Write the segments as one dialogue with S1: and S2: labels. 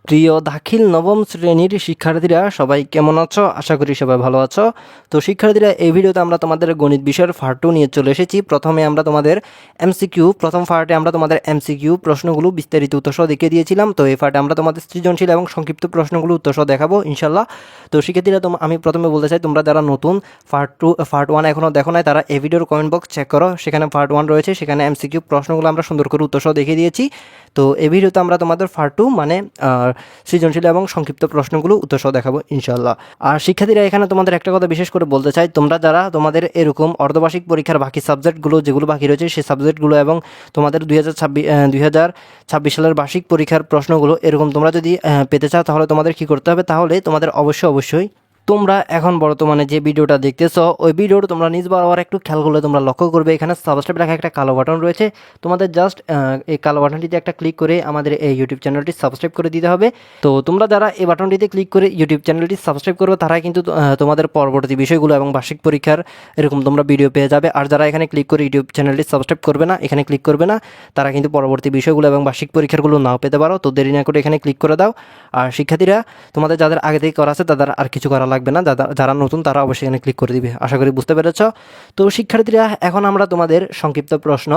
S1: প্রিয় দাখিল নবম শ্রেণীর শিক্ষার্থীরা সবাই কেমন আছো? আশা করি সবাই ভালো আছো। তো শিক্ষার্থীরা, এই ভিডিওতে আমরা তোমাদের গণিত বিষয়ের পার্ট 2 নিয়ে চলে এসেছি। প্রথমে আমরা তোমাদের প্রথম পার্টে আমরা তোমাদের এমসিকিউ প্রশ্নগুলো বিস্তারিত উত্তরসহ দেখিয়ে দিয়েছিলাম। তো এই পার্টে আমরা তোমাদের সৃজনশীল এবং সংক্ষিপ্ত প্রশ্নগুলো উত্তরসহ দেখাবো ইনশাল্লাহ। তো শিক্ষার্থীরা, আমি প্রথমে বলতে চাই, তোমরা যারা নতুন পার্ট 1 এখনও দেখো নাই, তারা এই ভিডিওর কমেন্ট বক্স চেক করো, সেখানে পার্ট 1 রয়েছে, সেখানে এমসিকিউ প্রশ্নগুলো আমরা সুন্দর করে উত্তরসহ দেখিয়ে দিয়েছি। তো এই ভিডিওতে আমরা তোমাদের পার্ট 2 মানে সৃজনশীল এবং সংক্ষিপ্ত প্রশ্নগুলো উত্তরসহ দেখাবো ইনশাল্লাহ। আর শিক্ষার্থীরা, এখানে তোমাদের একটা কথা বিশেষ করে বলতে চাই, তোমরা যারা তোমাদের এরকম অর্ধবার্ষিক পরীক্ষার বাকি সাবজেক্টগুলো যেগুলো বাকি রয়েছে সেই সাবজেক্টগুলো এবং তোমাদের 2026 সালের বার্ষিক পরীক্ষার প্রশ্নগুলো এরকম তোমরা যদি পেতে চাও, তাহলে তোমাদের কী করতে হবে? তাহলে তোমাদের অবশ্যই তোমরা এখন বর্তমানে যে ভিডিওটা দেখতেছো, ওই ভিডিওটা তোমরা নিজ বরাবর একটু খেয়াল করলে তোমরা লক্ষ্য করবে, এখানে সাবস্ক্রাইব লেখা একটা কালো বাটন রয়েছে। তোমাদের জাস্ট এই কালো বাটনটিতে একটা ক্লিক করে আমাদের এই ইউটিউব চ্যানেলটি সাবস্ক্রাইব করে দিতে হবে। তো তোমরা যারা এই বাটনটিতে ক্লিক করে ইউটিউব চ্যানেলটি সাবস্ক্রাইব করবে, তারা কিন্তু তোমাদের পরবর্তী বিষয়গুলো এবং বার্ষিক পরীক্ষার এরকম তোমরা ভিডিও পেয়ে যাবে। আর যারা এখানে ক্লিক করে ইউটিউব চ্যানেলটি সাবস্ক্রাইব করবে না, এখানে ক্লিক করবে না, তারা কিন্তু পরবর্তী বিষয়গুলো এবং বার্ষিক পরীক্ষারগুলো নাও পেতে পারো। তো দেরি না করে এখানে ক্লিক করে দাও। আর শিক্ষার্থীরা, তোমাদের যাদের আগে থেকে করা আছে তাদের আর কিছু করা লাগবে না, যারা নতুন তারা অবশ্যই এখানে ক্লিক করে দিবে। আশা করি বুঝতে পেরেছ। তো শিক্ষার্থীরা, এখন আমরা তোমাদের সংক্ষিপ্ত প্রশ্ন,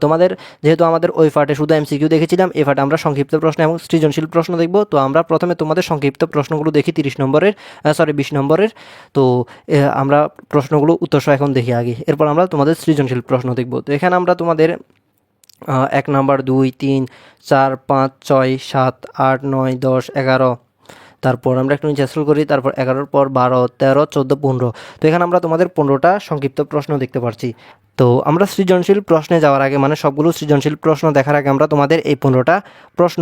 S1: তোমাদের যেহেতু আমাদের ওই পার্টে শুধু এমসিকিউ দেখেছিলাম, এই পার্টে আমরা সংক্ষিপ্ত প্রশ্ন এবং সৃজনশীল প্রশ্ন দেখব। তো আমরা প্রথমে তোমাদের সংক্ষিপ্ত প্রশ্নগুলো দেখি 20 নম্বরের। তো আমরা প্রশ্নগুলো উত্তরসহ এখন দেখি আগে, এরপর আমরা তোমাদের সৃজনশীল প্রশ্ন দেখব। তো এখানে আমরা তোমাদের 1 নম্বর, 2, 3, 4, 5, 6, 7, 8, 9, 10, 11, তারপর আমরা একটু নিচে স্ক্রল করি, তারপর 11-র পর 12, 13, 14, 15। তো এখানে আমরা তোমাদের 15টা সংক্ষিপ্ত প্রশ্ন দেখতে পাচ্ছি। তো আমরা সৃজনশীল প্রশ্নে যাওয়ার আগে, মানে সবগুলো সৃজনশীল প্রশ্ন দেখার আগে, আমরা তোমাদের এই 15টা প্রশ্ন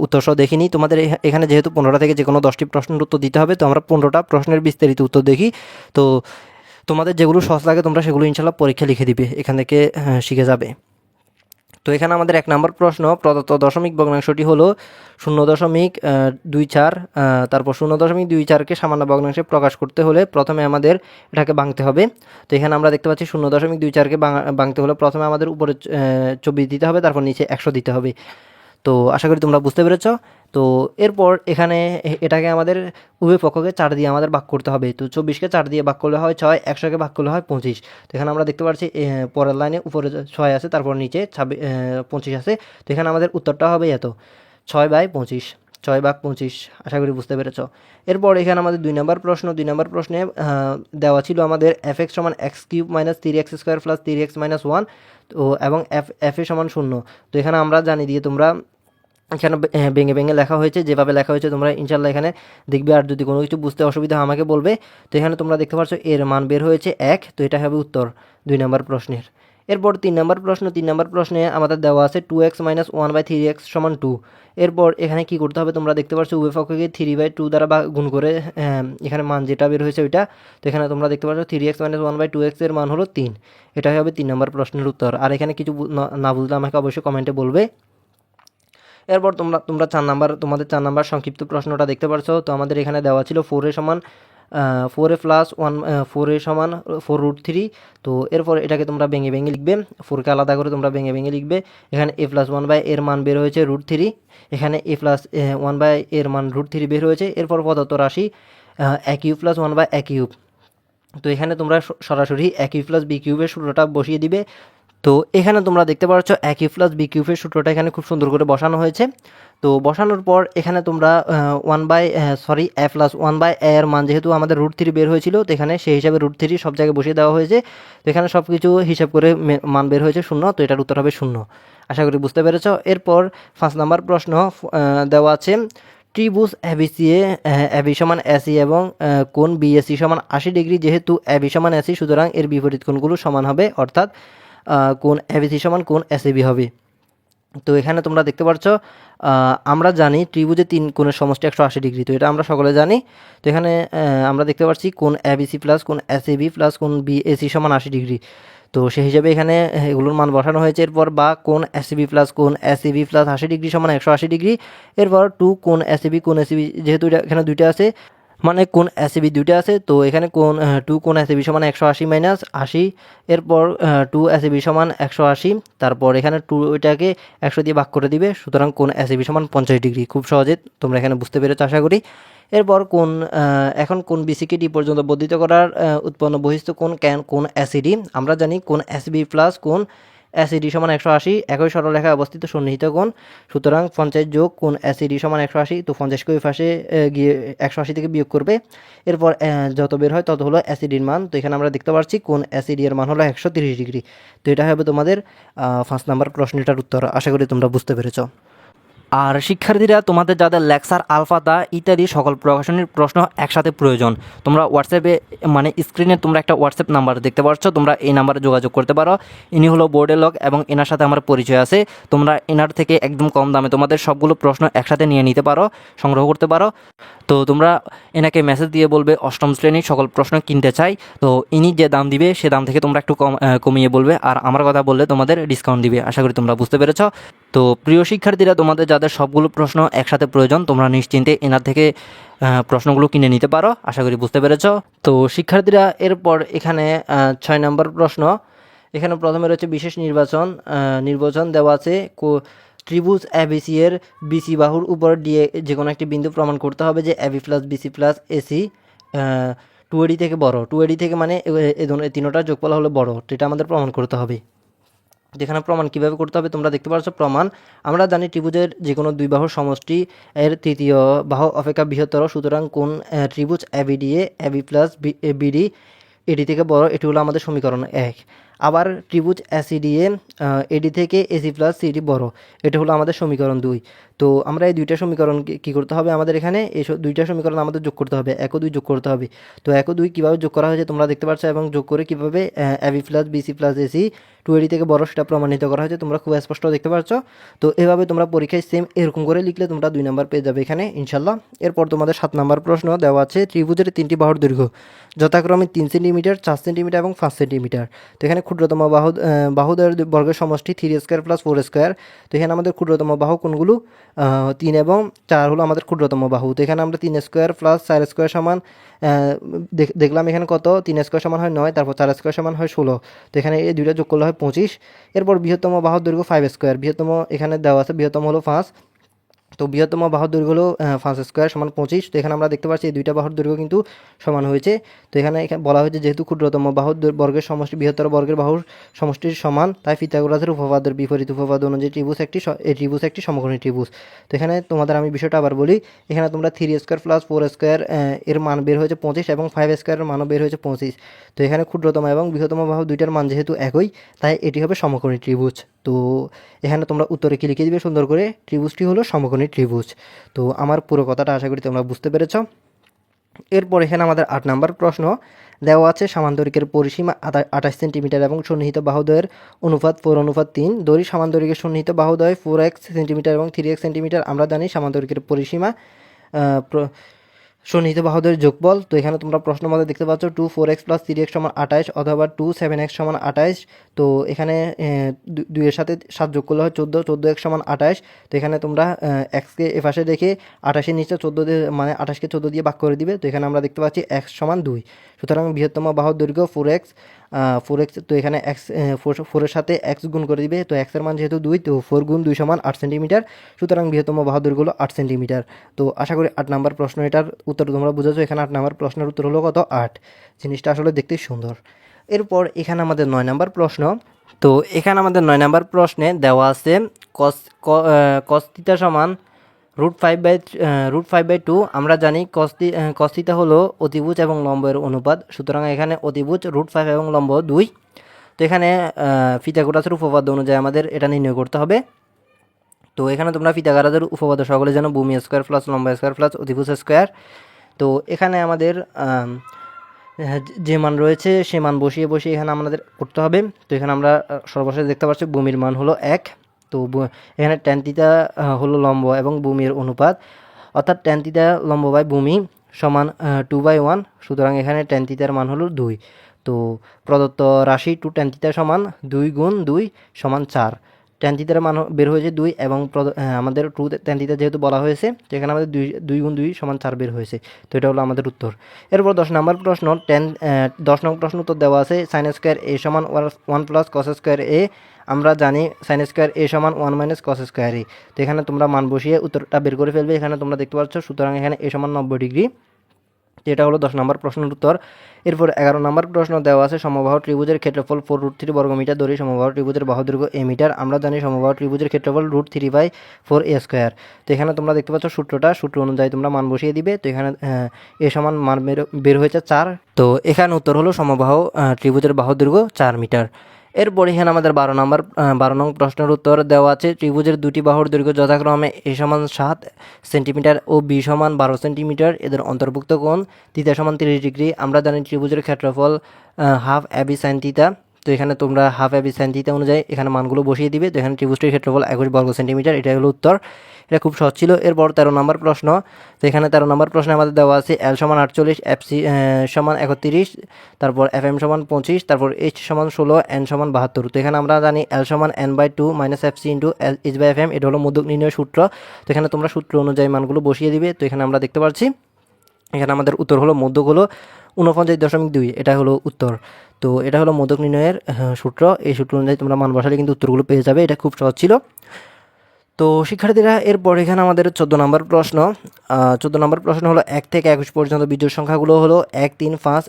S1: উত্তরসহ দেখিনি। তোমাদের এখানে যেহেতু 15টা থেকে যে কোনো 10টি প্রশ্নের উত্তর দিতে হবে, তো আমরা 15টা প্রশ্নের বিস্তারিত উত্তর দেখি। তো তোমাদের যেগুলো সহজ লাগে তোমরা সেগুলো ইনশাল্লাহ পরীক্ষা লিখে দিবে, এখান থেকে শিখে যাবে। তো এখানে আমাদের 1 নম্বর প্রশ্ন, প্রদত্ত দশমিক ভগ্নাংশটি হলো 0.24, তারপর 0.24কে সামান্য ভগ্নাংশে প্রকাশ করতে হলে প্রথমে আমাদের এটাকে ভাঙতে হবে। তো এখানে আমরা দেখতে পাচ্ছি 0.24কে ভাঙতে হলে প্রথমে আমাদের উপরে 24 দিতে হবে, তারপর নিচে 100 দিতে হবে। তো আশা করি তোমরা বুঝতে পেরেছ। তো এরপর এখানে এটাকে আমাদের উভয় পক্ষকে 4 দিয়ে আমাদের ভাগ করতে হবে। তো 24কে 4 দিয়ে ভাগ করলে হয় 6, 100কে ভাগ করলে হয় 25। তো এখানে আমরা দেখতে পাচ্ছি পরের লাইনে উপরে 6 আছে, তারপর নিচে 25 আছে। তো এখানে আমাদের উত্তরটা হবে এত, 6/25, 6/25। আশা করি বুঝতে পেরেছ। এরপর এখানে আমাদের 2 নম্বর প্রশ্ন। 2 নম্বর প্রশ্নে দেওয়া ছিল আমাদের fx সমান x³ - 3x² + 3x - 1, তো এবং f সমান 0। তো এখানে আমরা জানি দিয়ে তোমরা এখানে ভেঙে লেখা হয়েছে, যেভাবে লেখা হয়েছে তোমরা ইনশাল্লাহ এখানে দেখবে। আর যদি কোনো কিছু বুঝতে অসুবিধা হয় আমাকে বলবে। তো এখানে তোমরা দেখতে পাচ্ছ এর মান বের হয়েছে 1, তো এটা হবে উত্তর 2 নম্বর প্রশ্নের। এরপর 3 নম্বর প্রশ্ন। 3 নম্বর প্রশ্নে আমাদের দেওয়া আছে 2x - 1/3x = 2। এরপর এখানে কি করতে হবে? তোমরা দেখতে পাচ্ছ উভয় পক্ষকে 3/2 দ্বারা গুণ করে এখানে মান যেটা বের হয়েছে ওইটা। তো এখানে তোমরা দেখতে পাচ্ছ 3x - 1/2x এর মান হলো 3। এটাই হবে 3 নম্বর প্রশ্নের উত্তর। আর এখানে কিছু না বুঝলে আমাকে অবশ্যই কমেন্টে বলবে। এরপর তোমরা তোমাদের 4 নাম্বার সংক্ষিপ্ত প্রশ্নটা দেখতে পাচ্ছ। তো আমাদের এখানে দেওয়া ছিল 4a সমান 4a + 1, 4a সমান 4√3। তো এরপর এটাকে তোমরা ভেঙে লিখবে, 4কে আলাদা করে তোমরা ভেঙে লিখবে। এখানে a + 1/, এর মান বের হয়েছে √3, এখানে a + 1/, এর মান √3 বের হয়েছে। এরপর প্রদত্ত রাশি a³ + 1/a³। তো এখানে তোমরা সরাসরি a³ + b³ এর সূত্রটা বসিয়ে দিবে। তো এখানে তোমরা দেখতে পাচ্ছ a³ + b³ এর সূত্রটা এখানে খুব সুন্দর করে বসানো হয়েছে। তো বসানোর পর এখানে তোমরা a + 1/a এর মান যেহেতু আমাদের √3 বের হয়েছিল, তো এখানে সেই হিসাবে √3 সব জায়গায় বসিয়ে দেওয়া হয়েছে। তো এখানে সব কিছু হিসাব করে মান বের হয়েছে 0, তো এটার উত্তর হবে 0। আশা করি বুঝতে পেরেছ। এরপর 5 নম্বর প্রশ্ন দেওয়া আছে ত্রিভুজ AB সমান AC এবং কোণ BAC সমান 80 ডিগ্রি। যেহেতু AB সমান AC, সুতরাং এর বিপরীত কোণগুলো সমান হবে, অর্থাৎ কোণ ABC সমান কোণ ACB হবে। তো এখানে তোমরা দেখতে পাচ্ছ আমরা জানি ত্রিভুজে 3 কোণের সমষ্টি 180 ডিগ্রি, তো এটা আমরা সকলে জানি। তো এখানে আমরা দেখতে পাচ্ছি কোণ ABC প্লাস কোণ ACB প্লাস কোণ BAC সমান 80 ডিগ্রি। তো সেই হিসাবে এখানে এগুলোর মান বসানো হয়েছে। এরপর বা কোণ ACB প্লাস কোণ ACB প্লাস 80 ডিগ্রি সমান 180 ডিগ্রি। এরপর 2 কোণ ACB যেহেতু এখানে দুইটা আছে, মানে কোণ এসিবি দুইটা আছে, তো এখানে কোণ টু কোণ এসিবি সমান 180 মাইনাস 80, এরপর টু এসিবি সমান 180, তারপর এখানে টু ওইটাকে 100 দিয়ে ভাগ করে দিবে, সুতরাং কোণ এসিবি সমান 50 ডিগ্রি। খুব সহজে তোমরা এখানে বুঝতে পেরেছো আশা করি। এরপর এখন কোণ বিসিকে ডি পর্যন্ত বর্ধিত করার উৎপন্ন বহিস্থ কোণ এসিডি। আমরা জানি কোণ এসিবি প্লাস কোণ এসিডি সমান 180, একই সরলরেখায় অবস্থিত সন্নিহিত কোণ, সুতরাং 50 যোগ কোণ এসিডি সমান 180, তো 50কে ওই পাশে গিয়ে 180 থেকে বিয়োগ করবে, এরপর যত বের হয় তত হলো অ্যাসিডির মান। তো এখানে আমরা দেখতে পাচ্ছি কোণ অ্যাসিডি এর মান হলো 130 ডিগ্রি। তো এটা হবে তোমাদের 5 নাম্বার প্রশ্নটার উত্তর। আশা করি তোমরা বুঝতে পেরেছো। আর শিক্ষার্থীরা, তোমাদের যাদের লেকচার আলফাদা ইত্যাদি সকল প্রকাশনীর প্রশ্ন একসাথে প্রয়োজন, তোমরা হোয়াটসঅ্যাপে মানে স্ক্রিনে তোমরা একটা হোয়াটসঅ্যাপ নাম্বার দেখতে পাচ্ছ, তোমরা এই নাম্বারে যোগাযোগ করতে পারো। ইনি হলো বোর্ডের লোক এবং এনার সাথে আমার পরিচয় আছে। তোমরা এনার থেকে একদম কম দামে তোমাদের সবগুলো প্রশ্ন একসাথে নিয়ে নিতে পারো, সংগ্রহ করতে পারো। তো তোমরা এনাকে মেসেজ দিয়ে বলবে অষ্টম শ্রেণীর সকল প্রশ্ন কিনতে চাই, তো ইনি যে দাম দিবে সে দাম থেকে তোমরা একটু কমিয়ে বলবে, আর আমার কথা বললে তোমাদের ডিসকাউন্ট দিবে। আশা করি তোমরা বুঝতে পেরেছো। তো প্রিয় শিক্ষার্থীরা, তোমাদের যাদের সবগুলো প্রশ্ন একসাথে প্রয়োজন, তোমরা নিশ্চিন্তে এনার থেকে প্রশ্নগুলো কিনে নিতে পারো। আশা করি বুঝতে পেরেছো। তো শিক্ষার্থীরা, এরপর এখানে 6 নম্বর প্রশ্ন। এখানে প্রথমে রয়েছে বিশেষ নির্বাচন দেওয়া আছে। ত্রিভুজ এবিসি এর বিসি বাহুর উপর দিয়ে যে কোনো একটি বিন্দু প্রমাণ করতে হবে যে AB plus BC plus AC 2AD থেকে বড়। 2AD থেকে মানে এই তিনোটা যোগফল হলো বড়, তো এটা আমাদের প্রমাণ করতে হবে। যেখানে প্রমাণ কিভাবে করতে হবে তোমরা দেখতে পাচ্ছ। প্রমাণ আমরা জানি ত্রিভুজের যে কোনো দুই বাহুর সমষ্টি এর তৃতীয় বাহু অপেক্ষা বৃহত্তর, সুতরাং কোন ত্রিভুজ এবিডি এবি প্লাস বিডি এডি থেকে বড়, এটি হলো আমাদের সমীকরণ 1। আবার ত্রিভুজ এসিডিএ এডি থেকে এসি প্লাস সিডি বড়, এটা হলো আমাদের সমীকরণ 2। তো আমরা এই দুইটা সমীকরণ কী করতে হবে, আমাদের এখানে এই দুইটা সমীকরণ আমাদের যোগ করতে হবে, 1 ও 2 যোগ করতে হবে। তো 1 ও 2 কীভাবে যোগ করা হয়েছে তোমরা দেখতে পাচ্ছ, এবং যোগ করে কীভাবে AB plus BC plus AC 2AD থেকে বড় সেটা প্রমাণিত করা হয়েছে, তোমরা খুব স্পষ্ট দেখতে পাচ্ছ। তো এভাবে তোমরা পরীক্ষায় সেম এরকম করে লিখলে তোমরা 2 নাম্বার পেয়ে যাবে এখানে ইনশাল্লাহ। এরপর তোমাদের 7 নাম্বার প্রশ্ন দেওয়া আছে। ত্রিভুজের 3টি বাহুর দৈর্ঘ্য যথাক্রমে 3 সেন্টিমিটার, 4 সেন্টিমিটার এবং 5 সেন্টিমিটার। তো এখানে ক্ষুদ্রতম বাহুদ্বয়ের বর্গের সমষ্টি 3² প্লাস 4²। তো এখানে আমাদের ক্ষুদ্রতম বাহু কোনগুলো, 3 এবং 4 হলো আমাদের ক্ষুদ্রতম বাহু। তো এখানে আমরা 3² প্লাস 4² সমান দেখলাম এখানে কত, 3² সমান হয় 9, তারপর 4² সমান হয় 16। তো এখানে এই দুইটা যোগ করলে হয় 25। এরপর বৃহত্তম বাহুর দৈর্ঘ্য 5², বৃহত্তম এখানে দেওয়া আছে, বৃহত্তম হলো 5। তো বৃহত্তম বাহুর দৈর্ঘ্য হলো 5² সমান 25। তো এখানে আমরা দেখতে পাচ্ছি এই দুইটা বাহুর দৈর্ঘ্য কিন্তু সমান হয়েছে। তো এখানে বলা হয়েছে যেহেতু ক্ষুদ্রতম বাহুর বর্গের সমষ্টি বৃহত্তর বর্গের বাহুর সমষ্টির সমান, তাই পিথাগোরাসের উপপাদ্যের বিপরীত উপপাদ্য অনুযায়ী ত্রিভুজ একটি সমকোণী ত্রিভুজ। তো এখানে তোমাদের আমি বিষয়টা আবার বলি। এখানে তোমরা 3² প্লাস 4² এর মান বের হয়েছে 25 এবং 5² এর মানও বের হয়েছে 25। তো এখানে ক্ষুদ্রতম এবং বৃহত্তম বাহু দুইটার মান যেহেতু একই, তাই এটি হবে সমকোণী ত্রিভুজ। তো এখানে তোমরা উত্তরে কি লিখে দিবে সুন্দর করে, ত্রিভুজটি হলো সমকোণী ত্রিভুজ। তো আমার পুরো কথাটা আশা করি তোমরা বুঝতে পেরেছ। এরপর এখানে আমাদের 8 নম্বর প্রশ্ন দেওয়া আছে। সামান্তরিকের পরিসীমা 28 সেন্টিমিটার এবং সন্নিহিত বাহুদ্বয়ের অনুপাত 4:3। দড়ি সামান্তরিকের সন্নিহিত বাহুদ্বয় 4x সেন্টিমিটার এবং 3x সেন্টিমিটার। আমরা জানি সামান্তরিকের পরিসীমা সন্নিহিত বাহুদের যোগফল। তো এখানে তোমরা প্রশ্ন মধ্যে দেখতে পাচ্ছ 2 4x প্লাস 3x সমান 28 অথবা 2 7x সমান 28। তো এখানে 2 এর সাথে 7 যোগ করলে হয় 14, 14x সমান 28। তো এখানে তোমরা এক্সকে এপাশে রেখে 28-এর নিচে 14 দিয়ে মানে 28কে 14 দিয়ে ভাগ করে দিবে। তো এখানে আমরা দেখতে পাচ্ছি x সমান 2। সুতরাং বৃহত্তম বাহুর দৈর্ঘ্য 4x। তো এখানে এক্স 4-এর সাথে এক্স গুণ করে দিবে। তো এক্সের মান যেহেতু 2, তো 4 গুণ 2 সমান 8 সেন্টিমিটার। সুতরাং বৃহত্তম বাহুর দৈর্ঘ্য হলো 8 সেন্টিমিটার। তো আশা করি 8 নাম্বার প্রশ্ন এটার উত্তর তোমরা বুঝেছো। এখানে 8 নাম্বার প্রশ্নের উত্তর হলো কত, 8। জিনিসটা আসলে দেখতে সুন্দর। এরপর এখানে আমাদের 9 নাম্বার প্রশ্ন। তো এখানে আমাদের 9 নাম্বার প্রশ্নে দেওয়া আছে cos থিটা সমান √5/2। আমরা জানি cos থিটা হলো অতিভুজ এবং লম্বের অনুপাত, সুতরাং এখানে অতিভুজ √5 এবং লম্ব 2। তো এখানে পিথাগোরাসের উপপাদ্য অনুযায়ী আমাদের এটা নির্ণয় করতে হবে। তো এখানে তোমরা পিথাগোরাসের উপপাদ্য সকলে জানো, ভূমি স্কোয়ার প্লাস লম্বা স্কোয়ার প্লাস অতিভুজ স্কোয়ার। তো এখানে আমাদের যে মান রয়েছে সে মান বসিয়ে এখানে আমাদের করতে হবে। তো এখানে আমরা সর্বশেষ দেখতে পাচ্ছি ভূমির মান হলো 1। তো এখানে tan থিটা হলো লম্ব এবং ভূমির অনুপাত, অর্থাৎ tan থিটা লম্ব বাই ভূমি সমান 2/1। সুতরাং এখানে tan থিটার মান হলো 2। তো প্রদত্ত রাশি 2 tan থিটা সমান 2 গুণ 2 সমান 4। ট্যান থিটার মান বের হয়েছে 2 এবং আমাদের ট্রু ট্যান থিটা যেহেতু বলা হয়েছে তো এখানে আমাদের 2 গুণ 2 সমান 4 বের হয়েছে। তো এটা হলো আমাদের উত্তর। এরপর 10 নম্বর প্রশ্ন 10 নম্বর প্রশ্ন উত্তর দেওয়া আছে সাইন স্কোয়ার এ সমান 1 প্লাস কস স্কোয়ার এ। আমরা জানি সাইন স্কোয়ার এ সমান 1 মাইনাস কস স্কোয়ার এ। তো এখানে তোমরা মান বসিয়ে উত্তরটা বের করে ফেলবে। এখানে তোমরা দেখতে পাচ্ছ, সুতরাং এখানে এ সমান 90 ডিগ্রি। এটা হলো 10 নম্বর প্রশ্নের উত্তর। এরপর 11 নম্বর প্রশ্ন দেওয়া আছে সমবাহু ত্রিভুজের ক্ষেত্রফল 4√3 বর্গমিটার ধরি সমবাহু ত্রিভুজের বাহু দৈর্ঘ্য এ মিটার। আমরা জানি সমবাহু ত্রিভুজের ক্ষেত্রফল √3/4 a স্কোয়ার। তো এখানে তোমরা দেখতে পাচ্ছ সূত্র অনুযায়ী তোমরা মান বসিয়ে দিবে। তো এখানে এ সমান মান বের হয়েছে 4। তো এখানে উত্তর হলো সমবাহু ত্রিভুজের বাহু দৈর্ঘ্য 4 মিটার। এরপর এখানে আমাদের 12 নং প্রশ্নের উত্তর দেওয়া আছে ত্রিভুজের দুটি বাহুর দৈর্ঘ্য যথাক্রমে এ সমান 7 সেন্টিমিটার ও বি সমান 12 সেন্টিমিটার। এদের অন্তর্ভুক্ত কোণ থিটা সমান 30 ডিগ্রি। আমরা জানি ত্রিভুজের ক্ষেত্রফল হাফ এবি সাইন থিটা। তো এখানে তোমরা হাফ এবি সাইন থিটা অনুযায়ী এখানে মানগুলো বসিয়ে দিবে। তো এখানে ত্রিভুজটির ক্ষেত্রফল 21 বর্গ সেন্টিমিটার। এটাই হলো উত্তর। এটা খুব সহজ ছিল। এরপর 13 নম্বর প্রশ্ন। তো এখানে 13 নম্বর প্রশ্নে আমাদের দেওয়া আছে এল সমান 48, এফ সি সমান 31, তারপর এফ এম সমান 25, তারপর এইচ সমান 16, এন সমান 72। তো এখানে আমরা জানি এল সমান n/2 minus F C into H by F M. এটা হলো মধ্যক নির্ণয়ের সূত্র। তো এখানে তোমরা সূত্র অনুযায়ী মানগুলো বসিয়ে দিবে। তো এখানে আমরা দেখতে পাচ্ছি এখানে আমাদের উত্তর হলো মধ্যক হলো 49.2। এটা হলো উত্তর। তো এটা হলো মধ্যক নির্ণয়ের সূত্র। এই সূত্র অনুযায়ী তোমরা মান বসালে কিন্তু উত্তরগুলো পেয়ে যাবে। এটা খুব সহজ ছিল। তো শিক্ষার্থীরা এরপর এখানে আমাদের 14 নম্বর প্রশ্ন। 14 নম্বর প্রশ্ন হলো 1 থেকে 21 পর্যন্ত বিজোড় সংখ্যাগুলো হলো 1, 3, 5।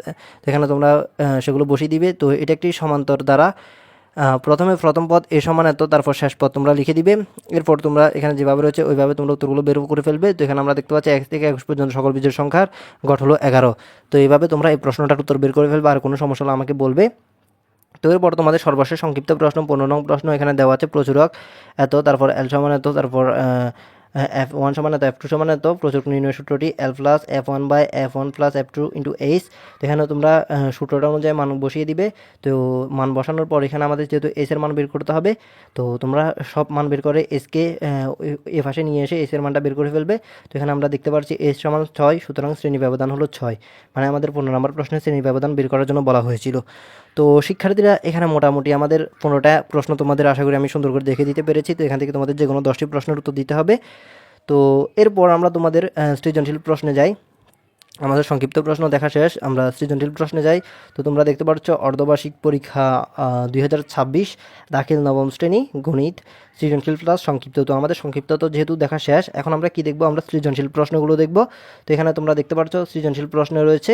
S1: এখানে তোমরা সেগুলো বসিয়ে দিবে। তো এটা একটি সমান্তর দ্বারা প্রথমে প্রথম পদ এ সমান এত, তারপর শেষ পদ তোমরা লিখে দিবে। এরপর তোমরা এখানে যেভাবে রয়েছে ওইভাবে তোমরা উত্তরগুলো বের করে ফেলবে। তো এখানে আমরা দেখতে পাচ্ছি 1 থেকে 21 পর্যন্ত সকল বিজোড় সংখ্যার গড় হলো 11। তো এইভাবে তোমরা এই প্রশ্নটার উত্তর বের করে ফেলবে। আর কোনো সমস্যা হলে আমাকে বলবে। তো এরপর তোমাদের সর্বশেষ সংক্ষিপ্ত প্রশ্ন 15 নং প্রশ্ন। এখানে দেওয়া আছে প্রচুরক এত, তারপর এল সমান এত, তারপর F1 সমান এত, F2 সমান এত। প্রচুরক নির্ণয় সূত্রটি L plus F1/F1 plus F2 into H. তো এখানে তোমরা সূত্রটা অনুযায়ী মান বসিয়ে দিবে। তো মান বসানোর পর এখানে আমাদের যেহেতু এইচ এর মান বের করতে হবে, তো তোমরা সব মান বের করে এসকে এ পাশে নিয়ে এসে এস এর মানটা বের করে ফেলবে। তো এখানে আমরা দেখতে পাচ্ছি এস সমান 6, সুতরাং শ্রেণী ব্যবধান হলো 6। মানে আমাদের 15 নম্বর প্রশ্নের শ্রেণী ব্যবধান বের করার জন্য বলা হয়েছিল। তো শিক্ষার্থীরা এখানে মোটামুটি আমাদের 15টা প্রশ্ন তোমাদের আশা করি আমি সুন্দর করে দেখে দিতে পেরেছি। তো এখান থেকে তোমাদের যে কোনো 10টি প্রশ্নের উত্তর দিতে হবে। তো এরপর আমরা তোমাদের সৃজনশীল প্রশ্নে যাই। আমাদের সংক্ষিপ্ত প্রশ্ন দেখা শেষ, আমরা সৃজনশীল প্রশ্নে যাই। তো তোমরা দেখতে পাচ্ছ অর্ধবার্ষিক পরীক্ষা 2026 দাখিল নবম শ্রেণী গণিত সৃজনশীল প্লাস সংক্ষিপ্ত। তো আমাদের সংক্ষিপ্ত তো যেহেতু দেখা শেষ, এখন আমরা কি দেখব? আমরা সৃজনশীল প্রশ্নগুলো দেখব। তো এখানে তোমরা দেখতে পাচ্ছ সৃজনশীল প্রশ্ন রয়েছে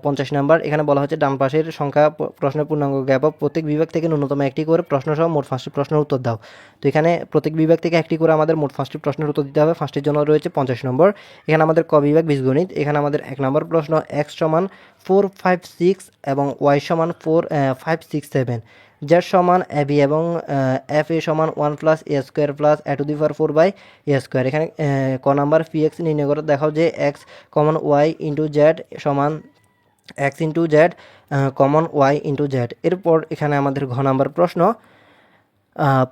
S1: 50 নাম্বার। এখানে বলা হচ্ছে ডান পাশের সংখ্যা প্রশ্নের পূর্ণাঙ্গ জ্ঞাপক প্রত্যেক বিভাগ থেকে ন্যূনতম একটি করে প্রশ্ন সহ মোট 5টি প্রশ্নের উত্তর দাও। তো এখানে প্রত্যেক বিভাগ থেকে একটি করে আমাদের মোট 5টি প্রশ্নের উত্তর দিতে হবে। 5টির জন্য রয়েছে 50 নম্বর। এখানে আমাদের ক বিভাগ বীজগণিত। এখানে আমাদের 1 নম্বর প্রশ্ন x সমান 4, 5, 6 এবং y সমান 4, 5, 6, 7, z সমান ab এবং f a সমান 1 plus a square plus a to the power 4/a square. এখানে ক নাম্বার পি এক্স নির্ণয় করে দেখাও যে x common y into Z সমান x into Z common y into Z. এরপর এখানে আমাদের ঘ নাম্বার প্রশ্ন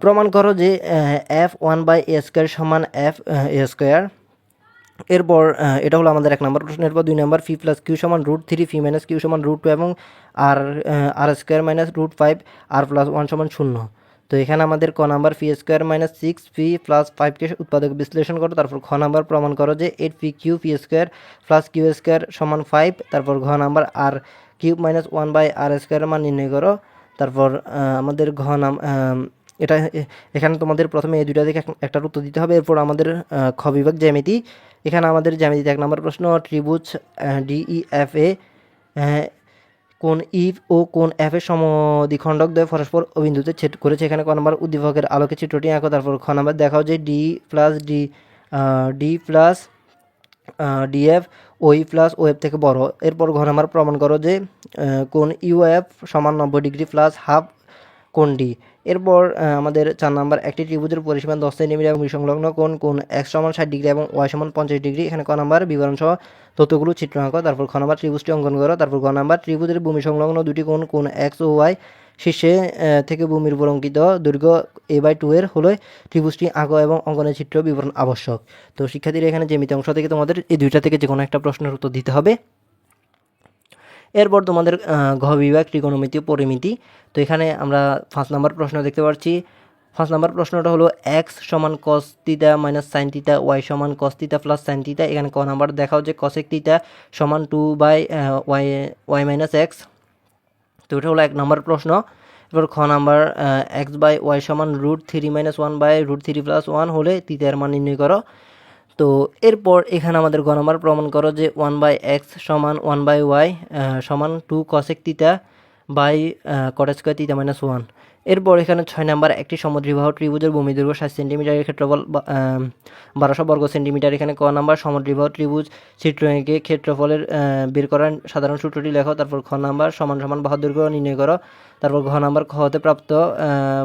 S1: প্রমাণ করো যে f1/a স্কোয়ার সমান f a স্কোয়ার। এরপর এটা হলো আমাদের 1 নম্বর প্রশ্ন। এরপর 2 নম্বর ফি প্লাস কিউ সমান √3, ফি মাইনাস কিউ সমান √2 এবং আর স্কোয়ার মাইনাস √5 আর প্লাস 1 সমান 0। তো এখানে আমাদের ক নাম্বার ফি স্কোয়ার মাইনাস 6 ফি প্লাস 5কে উৎপাদক বিশ্লেষণ করো। তারপর খ নাম্বার প্রমাণ করো যে 8 ফি কিউ ফি স্কোয়ার প্লাস কিউ স্কোয়ার সমান 5। তারপর ঘ নাম্বার আর কিউব মাইনাস 1/আর স্কোয়ারের মান নির্ণয় করো। তারপর আমাদের এটা এখানে তোমাদের প্রথমে এই দুইটা থেকে একটার উত্তর দিতে হবে। এরপর আমাদের খ বিভাগ জ্যামিতি। এখানে আমাদের জ্যামিতিতে 1 নম্বর প্রশ্ন ত্রিভুজ DEFA কোন ই ও কোন এফ এর সমদ্বিখণ্ডক দ্বয় পরস্পর অবিন্দুতে ছেদ করেছে। এখানে ক নম্বর উদ্দীপকের আলোকে চিত্রটি আঁকো। তারপর খ নম্বর দেখাও যে ডি প্লাস ডিএফ ওই প্লাস ওএফ থেকে বড়। এরপর ঘ নম্বর প্রমাণ করো যে কোন ইউএফ সমান 90 ডিগ্রি প্লাস হাফ কোন ডি। এরপর আমাদের 4 নম্বর একটি ত্রিভুজের পরিসীমা 10 সেন্টিমিটার এবং সংলগ্ন কোন x সমান 60 ডিগ্রি এবং y সমান 50 ডিগ্রি। এখানে ক নম্বর বিবরণ সহ তথ্যগুলো চিত্র আঁকো। তারপর খ নম্বর ত্রিভুজটি অঙ্কন করো। তারপর গ নম্বর ত্রিভুজের ভূমি সংলগ্ন দুটি কোণ x ও y শীর্ষে থেকে ভূমির উপর অঙ্কিত দৈর্ঘ্য a/2 এর হলো ত্রিভুজটি আঁকো এবং অঙ্কনের চিত্র বিবরণ আবশ্যক। তো শিক্ষার্থীরা এখানে জ্যামিতি অংশ থেকে তোমাদের এই দুইটা থেকে যে কোনো একটা প্রশ্নের উত্তর দিতে হবে। এরপর তোমাদের ঘ বিভাগ ত্রিকোণমিতি ও পরিমিতি। তো এখানে আমরা 5 নম্বর প্রশ্ন দেখতে পাচ্ছি 5 নম্বর প্রশ্নটা হলো এক্স সমান cos theta minus sine theta, y সমান cos theta plus sine theta. এখানে ক নাম্বার দেখাও যে কসেক থিটা সমান 2/ওয়াই মাইনাস এক্স। তো এটা হলো 1 নম্বর প্রশ্ন। এবার খ নাম্বার x/y সমান √3 - 1/√3 + 1 হলে থিটার মান নির্ণয় করো। তো এরপর এখানে আমাদের গ নাম্বার প্রমাণ করো যে 1/x সমান 1/y সমান 2 cosec theta by cot square theta minus 1। এরপর এখানে 6 নাম্বার একটি সমদ্বিবাহু ত্রিভুজের ভূমি দৈর্ঘ্য 60 সেন্টিমিটারের ক্ষেত্রফল 1200 বর্গ সেন্টিমিটার। এখানে ক নাম্বার সমদ্বিবাহু ত্রিভুজ চিত্রকে ক্ষেত্রফলের বের করার সাধারণ সূত্রটি লেখো। তারপর খ নাম্বার সমান সমান বাহু দৈর্ঘ্য নির্ণয় করো। তারপর ঘ নাম্বার খ হতে প্রাপ্ত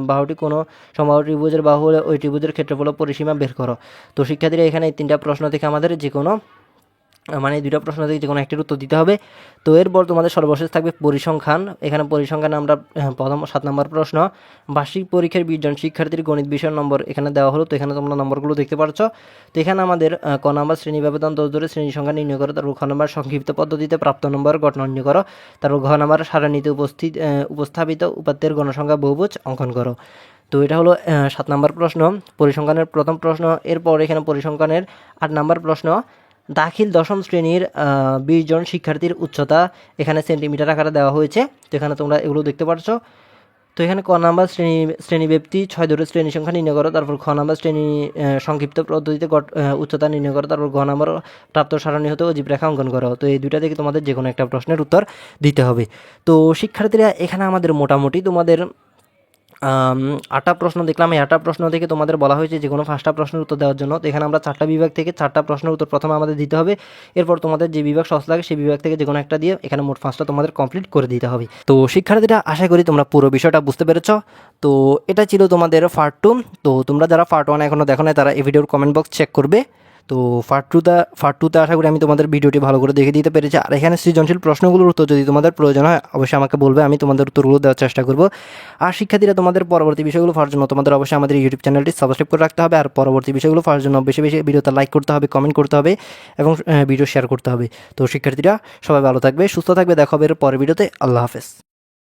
S1: বাহুটি কোনো সমবাহু ত্রিভুজের বাহু হলে ওই ত্রিভুজের ক্ষেত্রফল ও পরিসীমা বের করো। তো শিক্ষার্থীরা এখানে এই 3টা প্রশ্ন থেকে আমাদের যে কোনো মানে 2টা প্রশ্ন থেকে যে কোনো একটির উত্তর দিতে হবে। তো এরপর তোমাদের সর্বশেষ থাকবে পরিসংখ্যান। এখানে পরিসংখ্যানে আমরা প্রথম 7 নম্বর প্রশ্ন, বার্ষিক পরীক্ষার 20 জন শিক্ষার্থীর গণিত বিষয়ের নম্বর এখানে দেওয়া হলো। তো এখানে তোমরা নম্বরগুলো দেখতে পাচ্ছ। তো এখানে আমাদের ক নাম্বার শ্রেণী ব্যবধান 10 ধরে শ্রেণী সংখ্যা নির্ণয় করো। তারপর খ নাম্বার সংক্ষিপ্ত পদ্ধতিতে প্রাপ্ত নম্বর গঠন নির্ণয় করো। তারপর ঘ নাম্বার সারণীতে উপস্থাপিত উপাত্তের গণসংখ্যা বহুভুজ অঙ্কন করো। তো এটা হলো 7 নম্বর প্রশ্ন, পরিসংখ্যানের প্রথম প্রশ্ন। এরপর এখানে পরিসংখ্যানের 8 নম্বর প্রশ্ন, দাখিল দশম শ্রেণীর 20 জন শিক্ষার্থীর উচ্চতা এখানে সেন্টিমিটার আকারে দেওয়া হয়েছে। তো এখানে তোমরা এগুলো দেখতে পাচ্ছ। তো এখানে ক নাম্বার শ্রেণীব্যাপ্তি 6 ধরে শ্রেণী সংখ্যা নির্ণয় করো। তারপর খ নাম্বার শ্রেণী সংক্ষিপ্ত পদ্ধতিতে উচ্চতা নির্ণয় করো। তারপর ঘ নাম্বার প্রাপ্ত সারণী হতে অজীব রেখা অঙ্কন করো। তো এই দুইটা থেকে তোমাদের যে কোনো একটা প্রশ্নের উত্তর দিতে হবে। তো শিক্ষার্থীরা এখানে আমাদের মোটামুটি তোমাদের 8টা প্রশ্ন দেখলাম। এই 8টা প্রশ্ন থেকে তোমাদের বলা হয়েছে যে কোনো 5টা প্রশ্নের উত্তর দেওয়ার জন্য। তো এখানে আমরা 4টা বিভাগ থেকে 4টা প্রশ্নের উত্তর প্রথমে আমাদের দিতে হবে। এরপর তোমাদের যে বিভাগ সহজ লাগে সেই বিভাগ থেকে যে কোনো একটা দিয়ে এখানে মোট 5টা তোমাদের কমপ্লিট করে দিতে হবে। তো শিক্ষার্থীরা আশা করি তোমরা পুরো বিষয়টা বুঝতে পেরেছ। তো এটা ছিল তোমাদের পার্ট 2। তো তোমরা যারা পার্ট 1 এখনও দেখো না তারা এই ভিডিওর কমেন্ট বক্স চেক করবে। তো পার্ট টুতে আশা করি আমি তোমাদের ভিডিওটি ভালো করে দেখে দিতে পেরেছি। আর এখানে সৃজনশীল প্রশ্নগুলোর উত্তর যদি তোমাদের প্রয়োজন হয় অবশ্যই আমাকে বলবে, আমি তোমাদের উত্তরগুলো দেওয়ার চেষ্টা করব। আর শিক্ষার্থীরা তোমাদের পরবর্তী বিষয়গুলো পাওয়ার জন্য তোমাদের অবশ্যই আমাদের ইউটিউব চ্যানেলটি সাবস্ক্রাইব করে রাখতে হবে। আর পরবর্তী বিষয়গুলো পাওয়ার জন্য বেশি বেশি ভিডিওতে লাইক করতে হবে, কমেন্ট করতে হবে এবং ভিডিও শেয়ার করতে হবে। তো শিক্ষার্থীরা সবাই ভালো থাকবে, সুস্থ থাকবে। দেখা হবে এর পরের ভিডিওতে। আল্লাহ হাফেজ।